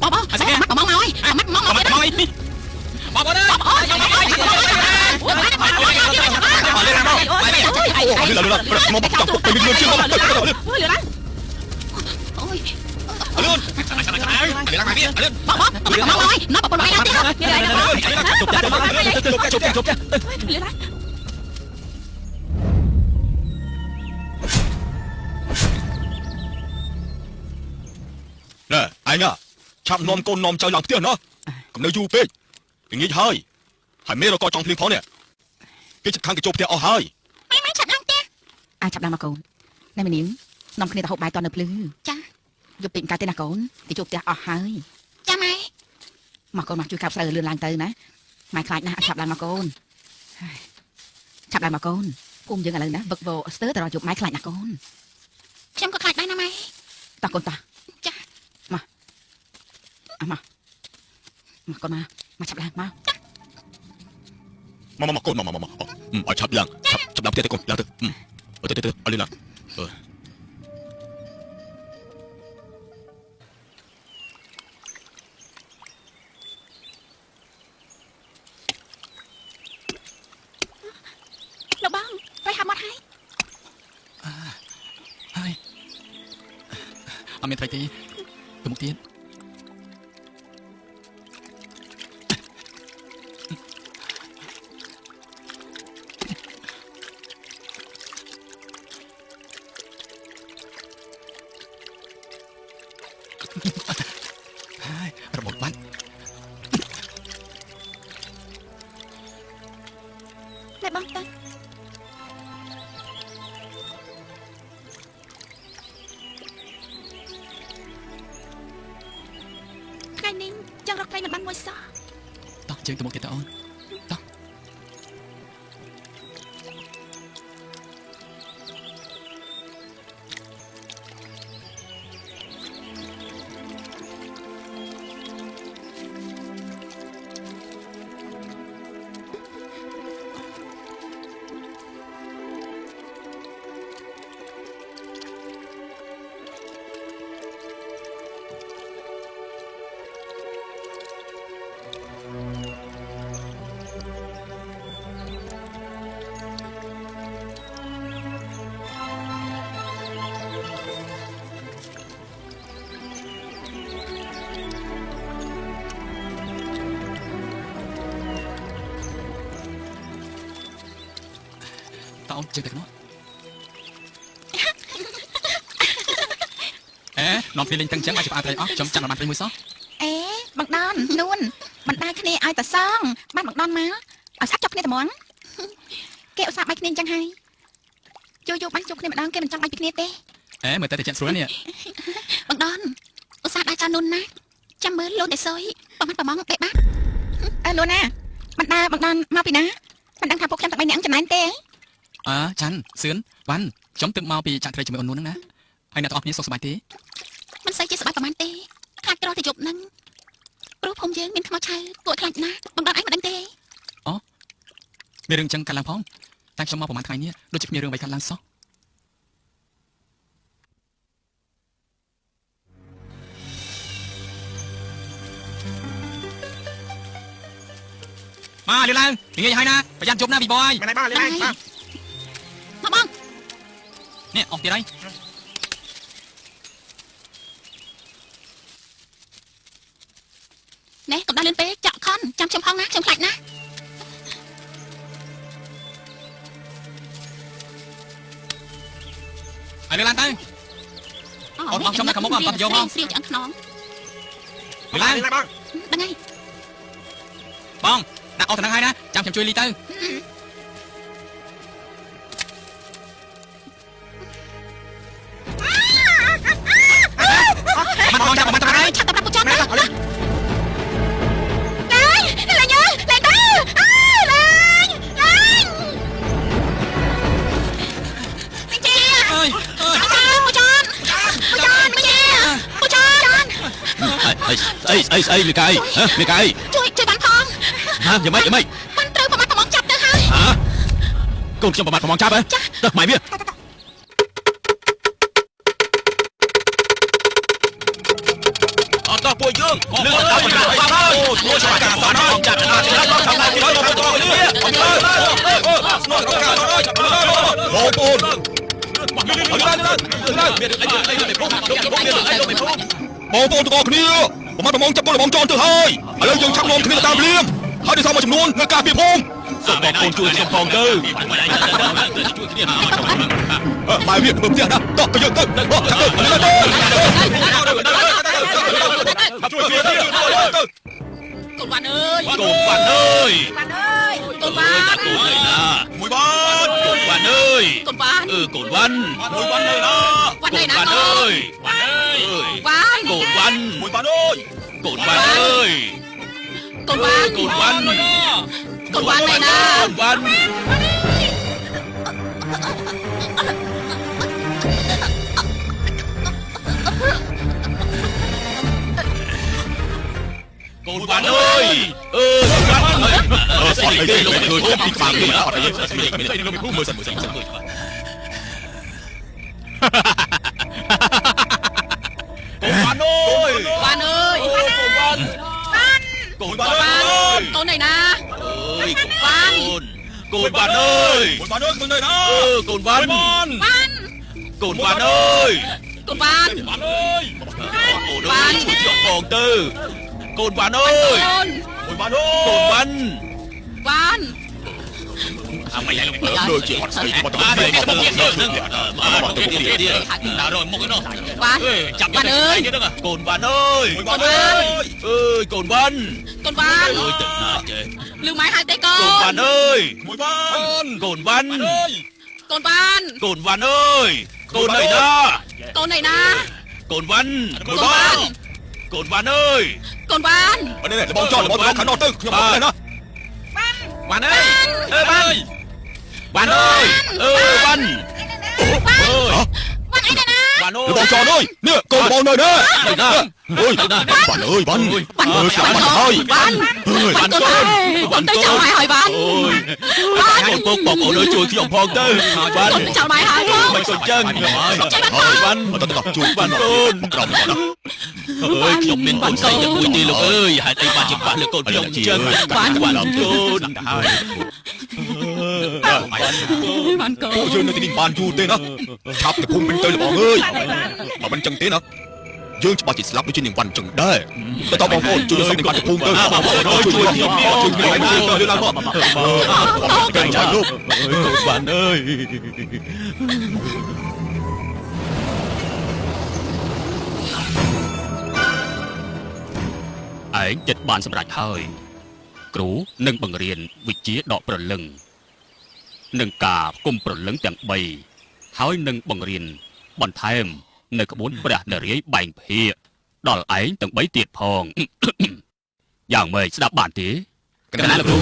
bò bò mắt mong ơi mắt mong ơi bò bò đây nè anh à chạm nom côn nom chơi làm tiền đó cầm nơi du bê cái nghĩ hơi hãy mê rồi coi trong phim phó nè cái chụp khăn cái chụp thì ở hơi mấy chặt lăng tia ai chặt lăng mà cồn này mình nín nom kia ta hộp bài toàn nộp lư cha dục tiệm cái tên là cồn cái chụp thì ở hơi cha mày mà cồn mặc chui cặp sờ lươn làng từ nè mày khai na chặt lăng mà cồn chặt lăng mà cồn cùng dừng ở lần đó vật vô sớ tao chụp máy khai na cồn xem có khai đây nè mày ta cồn ta cha mà con mà chặt lăng mà con mà ở chập lăng tiếp con lăng từ từ ở lên lăng lộc băngไปหาหมดให้เอาเมียนไทยตีตัวมุกเตี้ยนระบบบ้านlại băng tên khai ninh chẳng rắc khai là băng ngôi sao tao chơiตัวมุกเตี้ยนตาอ้อนตาtao chơi được nó nón phi linh tăng trắng ai chụp ai thấy óc chấm chăn là bàn tay mũi xó bằng đòn luôn bằng đai cái này ai ta xong ban bằng đòn má ở sát chọc cái này món kẹo sạp bạch nên chẳng hay vô bánh chụp này bằng đòn cái mình trong bạch bạch nè mời ta để chặn xuống nè bằng đòn ở sát ai cho nôn nè chăm mới luôn để sơi bằng mắt bằng mong để bác luôn nè bằng đòn mau bị ná mình đang thả phục trong tập bay nhãn cho anh tê chăn sướng văn chấm tự mau bị chặn thời chỉ mới ổn luôn nè anh đã tọt như sọc sbài tíมันใส่เจสบายประมาณเต้ขาดกรอที่จบนั้นรูปผมเยอะเป็นธรรมชาติตัวขลังนะบางตอนไอ้มาดังเต้มีเรื่องจังการล้างพร้อมแต่ชมมาประมาณไทยเนี่ยโดยจะมีเรื่องใบการล้างซอกมาเร็วลังถึงยังไงนะพยายามจบหน้าบีบอยมาไหนบ้างเลยมาบ้างเนี่ยออกตีไรnè còn đang lên té chọn con chăm chăm phong á chăm lạnh á ai lên lan tay còn băng trong này có mốc làm vô không riêng chọn nón lên băng đang ngay băng đặt ô thằng hai đó chăm chăm chui ly tư mà con chăm mà tao đây chăm tập một chăm đó lại nhớ lại tới lên ơi một ai mày cay hả mày cay chơi bắn phong hả giờ mày bắn trừ vào mặt phòng chặt được hả con trong mặt phòng chặt ấy mày biết តោះពួកយើងលើកដល់ការបាត់ហើយស្នូការសនហើយចាត់ការឆ្លងដល់ខាងទីដល់មកទៅនេះស្នូការសនហើយបងប្អូនបងប្អូនទាំងអស់គ្នាប្រមាណចាប់ពលបងចន់ទៅហើយឥឡូវយើងឆាប់នាំគ្នាតាមលៀមហើយទៅសមមួយចំនួននៅការពីភូមិសូមបងប្អូនជួយខ្ញុំផងទៅបាយវាធ្វើផ្ទះណាតោះក៏យើងទៅឆាប់ទៅជួយគ្នាទៅកូនវ៉ាន់អើយក ូនវ៉ាន់អើយ វ៉ាន់អើយកូនវ៉ាន់ កូនអើយណាមួយវ៉ាន់កូនវ៉ាន់អើយក ូនវ៉ាន់ កូនវ៉ាន់មួយវ៉ាន់អើយណា វ៉ាន់អើយណា វ៉ាន់អើយវ៉ាន់អើយ វ៉ាន់ កូនវ៉ាន់មួយវ៉ាន់អើយកូនវ៉ាន់អើយក ូនវ៉ាន់ កូនវ៉ាន់ កូនវ៉ាន់ឯណា កូនវ៉ាន់កូនវ៉ាន់អើយកូនវ៉ាន់ស្អីគេលោកធ្វើពីខ្វាំងនេះអត់អីស្អីគេលោកពីមើលសិនកូនវ៉ាន់អើយ វ៉ាន់អើយ កូនវ៉ាន់ កូនវ៉ាន់កូនឯណា អើយកូនវ៉ាន់អើយកូនវ៉ាន់អើយកូនអើយណាកូនវ៉ាន់ វ៉ាន់ កូនវ៉ាន់អើយក ូនវ៉ាន់ វ៉ាន់អើយអូនអើយជួយជាប់ផងទៅកូនវ៉ាន់អើយ កូន កូនវ៉ាន់អើយកូនវ៉ាន់ វ៉ាន់ អាមិនយ៉ាងដូចជាអត់ស្អីមកទៅមកទៅនឹងមកទៅទៀតដល់រមកនោះ វ៉ាន់ ចាប់ វ៉ាន់អើយក ូនវ៉ាន់អើយកូនវ៉ាន់អើយកូនវ៉ាន់ កូនវ៉ាន់ អើយទៅណាចេះ លឺម៉ែហៅទេកូ កូនវ៉ា ន ន់អើយមួយវ៉ាន់កូនវ៉ាន់ កូនវ៉ាន់ កូនវ៉ាន់អើយកូនអើយណា កូនឯណា កូនវ៉ាន់ កូនវ៉ាន់ កូនវ៉ាន់អើយក ូនវ៉ាន់ នេះបងចោលបងខាងនោះទៅខ្ញុំមកទេណាវ៉ាន់អើយអើវ៉ាន់វ៉ាន់អើយវ៉ាន់ វ៉ាន់ អើយ វ៉ាន់ឯណា វ៉ាន់អើយបងចោលអើយនេះកូនបងនៅណាអើយអើយវ៉ាន់អើយវ៉ាន់ស្លាប់បាត់ហើយ វ៉ាន់ អើយ វ៉ាន់កូនឯងកូនទៅចោលម៉ែហើយវ៉ាន់ វ៉ាន់បងបងអូនអើយជួយខ្ញុំផងទៅវ៉ាន់ កូនទៅចោលម៉ែហើយបង មិនសុំចឹងវ៉ាន់ទៅជួយវ៉ាន់កូនក្រំណាអើយខ្ញុំមានកូនស្រីតែមួយទេលោកអើយហេតុអីបានជាបាក់លើកូនខ្ញុំអញ្ចឹងវ៉ាន់កូនហើយ វ៉ាន់កូន ពួកយើងនៅទីនេះបានយូរទេណាឆាប់ទៅភូមិពេញទៅលោកបងអើយបើមិនចឹងទេណាយើងច្បាស់ជាស្លាប់ដូចជានាងវ៉ាន់ចឹងដែរទៅតបងប្អូនជួយសុំនាងវ៉ាន់ទៅភូមិទៅបងប្អូនជួយខ្ញុំជួយខ្ញុំឲ្យជួយទៅឡើងមកទៅចាលោកកូនវ៉ាន់អើយឯងចិត្តបានសម្រេចហើយគ្រូនឹងបង្រៀនវិជ្ជាដកព្រលឹងនឹងការគុំព្រលឹងទាំង3ហើយនឹងបង្រៀនបន្ថែមនៅក្បួនព្រះនរាយណ៍បែងភាគដល់ឯងទាំង3ទៀតផង យ៉ាងម៉េចស្ដាប់បានទេកណ្ដាលលោកគ្រូ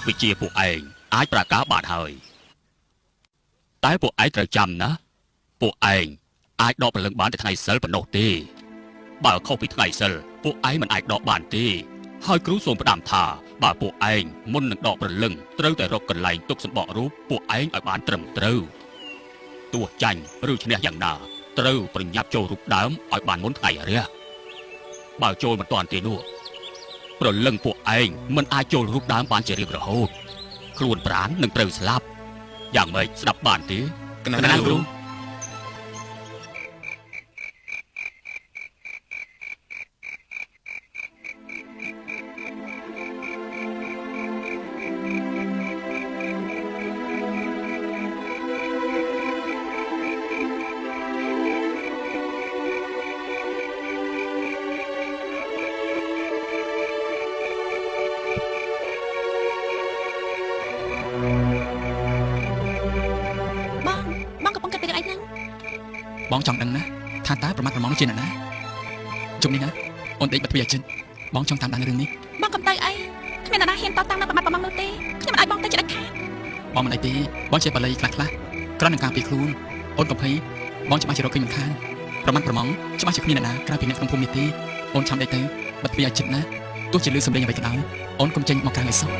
វិជាពួកឯងអាចប្រកាសបានហើយតែពួកឯងត្រូវចាំណាពួកឯងអាចដកព្រលឹងបានតែថ្ងៃសិលប៉ុណ្ណោះទេបើខុសពីថ្ងៃសិលពួកឯងមិនអាចដកបានទេហើយគ្រូសូមផ្ដាំថាបើពួកឯងមុននឹងដកព្រលឹងត្រូវតែរកកន្លែងទុកសម្បករូបពួកឯងឲ្យបានត្រឹមត្រូវទោះចាញ់ឬឈ្នះយ៉ាងណាត្រូវប្រញាប់ចូលរូបដើមឲ្យបានមុនថ្ងៃរះបើចូលមិនទាន់ទេនោះព្រលឹងពួកឯងមិនអាចចូលរូបដើមបានជារៀងរហូតខ្លួនប្រាណនឹងត្រូវស្លាប់យ៉ាងម៉េចស្ដាប់បានទេកណ្ដាលគ្រូ បងចង់ដឹងណាថាតើប្រមាថប្រមងនោះជាអ្នកណាជុំនេះណាអូនដេកបាត់ទ្វារចិត្តបងចង់តាមដានរឿងនេះ បងកំទៅអីគ្មាននរណាហ៊ានតតាំងនៅប្រមាថប្រមងនោះទេខ្ញុំមិនឲ្យបងទៅចិត្តខាត បងមិនអីទេបងជាបល័យខ្លះខ្លះគ្រាន់នឹងការពីខ្លួនអូនកុំភ័យបងច្បាស់ជារកឃើញមិនខានប្រមាថប្រមងច្បាស់ជាគ្មានអ្នកណាក្រៅពីអ្នកក្នុងភូមិនេះទេអូនឆាំដេកទៅបាត់ទ្វារឲ្យចិត្តណាទោះជាលឺសំឡេងអ្វីក៏ដោយអូនកុំចេញមកក្រៅឲ្យសោះ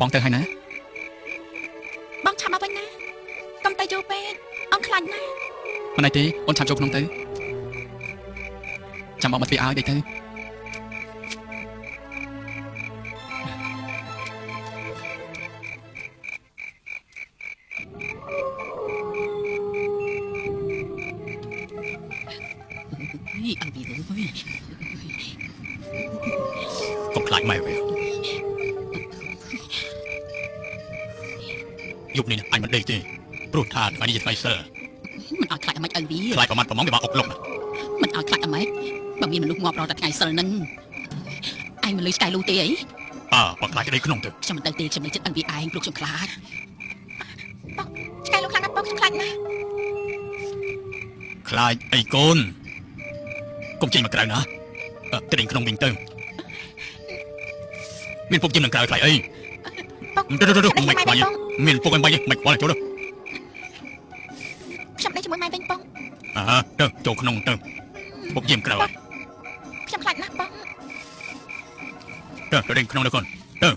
បងទៅហើយណា បងឆាប់មកវិញណាកុំទៅយូរពេកអូនខ្លាចណាស់ មិនអីទេអូនឆាប់ចូលក្នុងទៅចាំបងបាត់ទ្វារឲ្យដេកទៅ នេះអើពីទៅវិញ កុំខ្លាចម៉ែវាយប់នេះអញមិនដេកទេព្រោះថាថ្ងៃនេះជាថ្ងៃសិល មិនឲ្យខ្លាចអាម៉េចអើវា ខ្លាចប្រមាថប្រមងវាមកអុកលុកណា មិនឲ្យខ្លាចអាម៉េចបើមានមនុស្សងាប់រហូតតែថ្ងៃសិលហ្នឹងឯងមិនលឺស្កាយលូទេអី បើខ្លាចដេកក្នុងទៅ ខ្ញុំមិនទៅទេខ្ញុំនៅចិត្តអើវាឯងព្រោះខ្ញុំខ្លាចបងស្កាយលូខ្លាំងណាស់បងខ្ញុំខ្លាចណាស់ ខ្លាចអីកូនកុំចេញមកក្រៅណាទៅដេកក្នុងវិញទៅមានពុកជិះនឹងក្រៅខ្លាចអី បង ទៅមិនបាញ់មានពុកមិនបាញ់មិនខ្វល់ចូលទៅ ខ្ញុំដេកជាមួយម៉ែវិញបង ទៅចូលក្នុងទៅពុកយាមក្រៅហើយ ខ្ញុំខ្លាចណាស់បង ទៅដេកក្នុងទៅកូនទៅ